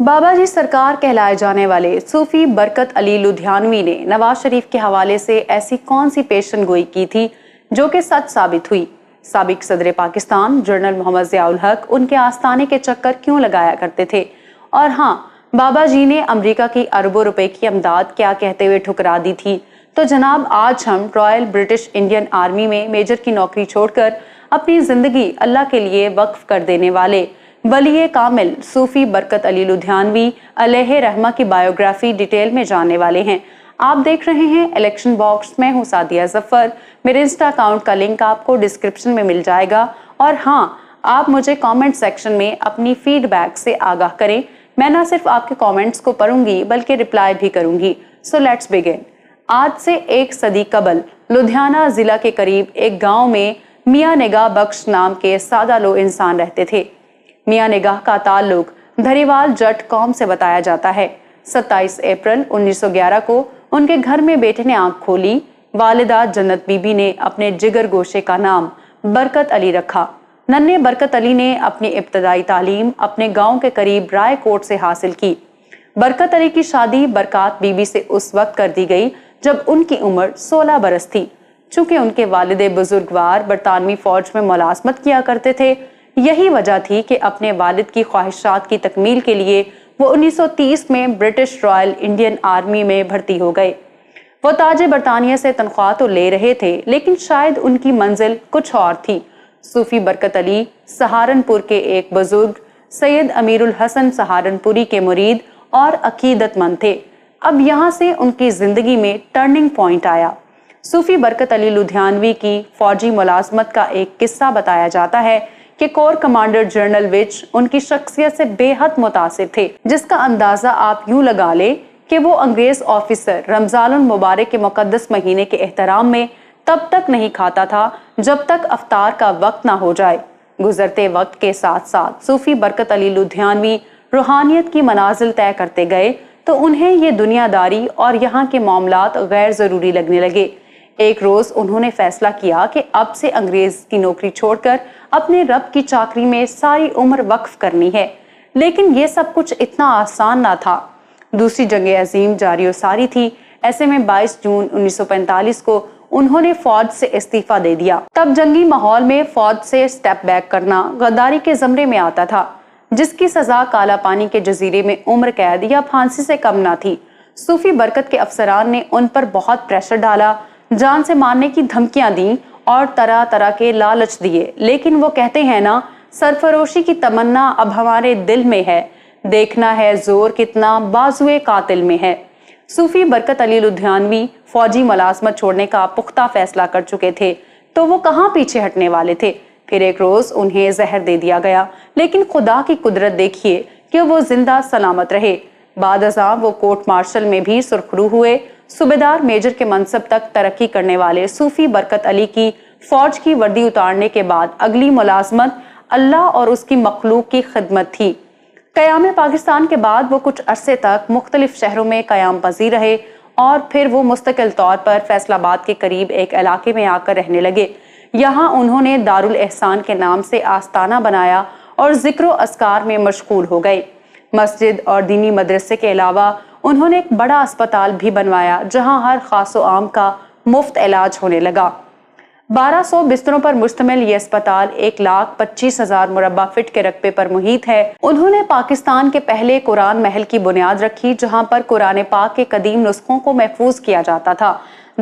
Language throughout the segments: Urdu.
بابا جی سرکار کہلائے جانے والے صوفی برکت علی لدھیانوی نے نواز شریف کے حوالے سے ایسی کون سی پیشن گوئی کی تھی جو کہ سچ ثابت ہوئی؟ سابق صدر پاکستان جنرل محمد ضیاء الحق ان کے آستانے کے چکر کیوں لگایا کرتے تھے؟ اور ہاں، بابا جی نے امریکہ کی اربوں روپے کی امداد کیا کہتے ہوئے ٹھکرا دی تھی؟ تو جناب، آج ہم رائل برٹش انڈین آرمی میں میجر کی نوکری چھوڑ کر اپنی زندگی اللہ کے لیے وقف کر دینے والے ولی کامل صوفی برکت علی لدھیانوی علیہ رحمہ کی بائیوگرافی ڈیٹیل میں جاننے والے ہیں۔ آپ دیکھ رہے ہیں الیکشن باکس میں ہوں سعدیہ ظفر۔ میرے انسٹا اکاؤنٹ کا لنک آپ کو ڈسکرپشن میں مل جائے گا، اور ہاں، آپ مجھے کامنٹ سیکشن میں اپنی فیڈ بیک سے آگاہ کریں۔ میں نہ صرف آپ کے کامنٹس کو پڑھوں گی بلکہ رپلائی بھی کروں گی۔ So let's begin. آج سے ایک صدی قبل لدھیانہ ضلع کے قریب ایک گاؤں میں میاں نگاہ بخش نام کے سادہ لو انسان رہتے تھے۔ میاں نگاہ کا تعلق دھریوال جٹ قوم سے بتایا جاتا ہے۔ 27 اپریل 1911 کو ان کے گھر میں بیٹے نے آنکھ کھولی۔ والدہ جنت بی بی نے اپنے جگر گوشے کا نام برکت علی رکھا۔ ننھے برکت علی نے اپنی ابتدائی تعلیم اپنے گاؤں کے قریب رائے کوٹ سے حاصل کی۔ برکت علی کی شادی برکات بی بی سے اس وقت کر دی گئی جب ان کی عمر 16 برس تھی۔ چونکہ ان کے والد بزرگوار برطانوی فوج میں ملازمت کیا کرتے تھے، یہی وجہ تھی کہ اپنے والد کی خواہشات کی تکمیل کے لیے وہ 1930 میں برٹش رائل انڈین آرمی میں بھرتی ہو گئے۔ وہ تاج برطانیہ سے تنخواہ تو لے رہے تھے، لیکن شاید ان کی منزل کچھ اور تھی۔ صوفی برکت علی سہارنپور کے ایک بزرگ سید امیر الحسن سہارنپوری کے مرید اور عقیدت مند تھے۔ اب یہاں سے ان کی زندگی میں ٹرننگ پوائنٹ آیا۔ صوفی برکت علی لدھیانوی کی فوجی ملازمت کا ایک قصہ بتایا جاتا ہے کہ کور کمانڈر جنرل وچ ان کی شخصیت سے بے حد متاثر تھے، جس کا اندازہ آپ یوں لگا لیں کہ وہ انگریز آفیسر رمضان المبارک کے مقدس مہینے کے احترام میں تب تک نہیں کھاتا تھا جب تک افطار کا وقت نہ ہو جائے۔ گزرتے وقت کے ساتھ ساتھ صوفی برکت علی لدھیانوی روحانیت کی منازل طے کرتے گئے تو انہیں یہ دنیا داری اور یہاں کے معاملات غیر ضروری لگنے لگے۔ ایک روز انہوں نے فیصلہ کیا کہ اب سے انگریز کی نوکری چھوڑ کر اپنے رب کی چاکری میں ساری عمر وقف کرنی ہے۔ لیکن یہ سب کچھ اتنا آسان نہ تھا۔ دوسری جنگ عظیم جاری و ساری تھی۔ ایسے میں 22 جون 1945 کو انہوں نے فوج سے استعفیٰ دے دیا۔ تب جنگی ماحول میں فوج سے سٹیپ بیک کرنا غداری کے زمرے میں آتا تھا، جس کی سزا کالا پانی کے جزیرے میں عمر قید یا پھانسی سے کم نہ تھی۔ صوفی برکت کے افسران نے ان پر بہت پریشر ڈالا، جان سے مارنے کی دھمکیاں دیں اور طرح طرح کے لالچ دیے، لیکن وہ کہتے ہیں نا، سرفروشی کی تمنا اب ہمارے دل میں ہے، دیکھنا ہے زور کتنا بازوئے قاتل میں ہے۔ صوفی برکت علی لدھیانوی فوجی ملازمت چھوڑنے کا پختہ فیصلہ کر چکے تھے، تو وہ کہاں پیچھے ہٹنے والے تھے۔ پھر ایک روز انہیں زہر دے دیا گیا، لیکن خدا کی قدرت دیکھیے کہ وہ زندہ سلامت رہے۔ بعد ازاں وہ کورٹ مارشل میں بھی سرخرو ہوئے۔ صوبیدار میجر کے منصب تک ترقی کرنے والے صوفی برکت علی کی فوج کی وردی اتارنے کے بعد اگلی ملازمت اللہ اور اس کی مخلوق کی خدمت تھی۔ قیام پاکستان کے بعد وہ کچھ عرصے تک مختلف شہروں میں قیام پذیر رہے، اور پھر وہ مستقل طور پر فیصل آباد کے قریب ایک علاقے میں آ کر رہنے لگے۔ یہاں انہوں نے دارالاحسان کے نام سے آستانہ بنایا اور ذکر و اذکار میں مشغول ہو گئے۔ مسجد اور دینی مدرسے کے علاوہ انہوں نے ایک بڑا اسپتال بھی بنوایا، جہاں ہر خاص و عام کا مفت علاج ہونے لگا۔ 1200 بستروں پر مشتمل یہ اسپتال 1,25,000 مربع فٹ کے رقبے پر محیط ہے۔ انہوں نے پاکستان کے پہلے قرآن محل کی بنیاد رکھی، جہاں پر قرآن پاک کے قدیم نسخوں کو محفوظ کیا جاتا تھا۔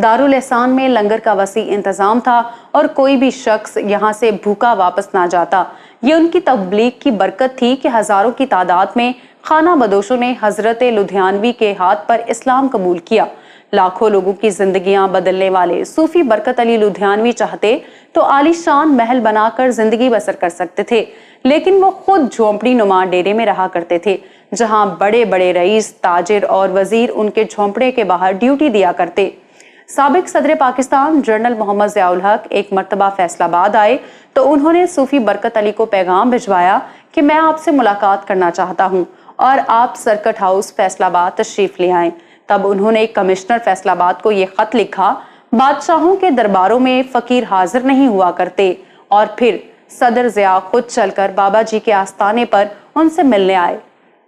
دارالاحسان میں لنگر کا وسیع انتظام تھا اور کوئی بھی شخص یہاں سے بھوکا واپس نہ جاتا۔ یہ ان کی تبلیغ کی برکت تھی کہ ہزاروں کی تعداد میں خانہ بدوشوں نے حضرت لدھیانوی کے ہاتھ پر اسلام قبول کیا۔ لاکھوں لوگوں کی زندگیاں بدلنے والے صوفی برکت علی لدھیانوی چاہتے تو عالی شان محل بنا کر زندگی بسر کر سکتے تھے، لیکن وہ خود جھونپڑی نما ڈیرے میں رہا کرتے تھے، جہاں بڑے بڑے رئیس، تاجر اور وزیر ان کے جھونپڑے کے باہر ڈیوٹی دیا کرتے۔ سابق صدر پاکستان جنرل محمد ضیاء الحق ایک مرتبہ فیصل آباد آئے تو انہوں نے صوفی برکت علی کو پیغام بھجوایا کہ میں آپ سے ملاقات کرنا چاہتا ہوں اور آپ سرکٹ ہاؤس فیصل آباد تشریف لے آئیں۔ تب انہوں نے کمشنر فیصل آباد کو یہ خط لکھا: بادشاہوں کے درباروں میں فقیر حاضر نہیں ہوا کرتے، اور پھر صدر ضیاء خود چل کر بابا جی کے آستانے پر ان سے ملنے آئے۔